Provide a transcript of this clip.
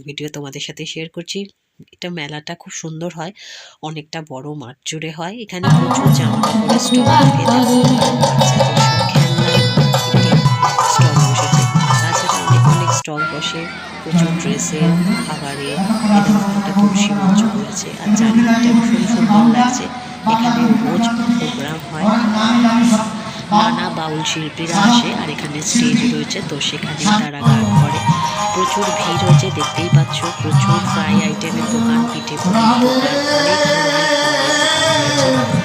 Video তোমাদের সাথে share করছি। এটা মেলাটা খুব সুন্দর হয়, অনেকটা বড় মাঠ জুড়ে হয়। এখানে প্রচুর জামা কাপড়ের স্টল থাকে, দেখো বাচ্চাদের সব খেলনার একটি স্টল বসেছে। তাছাড়া অনেক অনেক স্টল বসে, প্রচুর ড্রেসের, খাবারের। এরকম একটা তুলসী মঞ্চ করেছে, আর চারিদিকটা ভীষণ সুন্দর লাগছে। এখানে রোজ প্রোগ্রাম হয়, নানা বাউল শিল্পীরা আসে, আর এখানে স্টেজ রয়েছে, তো সেখানে তারা গান করে। প্রচুর ভিড় হয়েছে, দেখতেই পাচ্ছ। প্রচুর ফ্রাই আইটেমের দোকান, পিঠে পুলির দোকান, অনেক ধরনের খাবারের দোকান রয়েছে।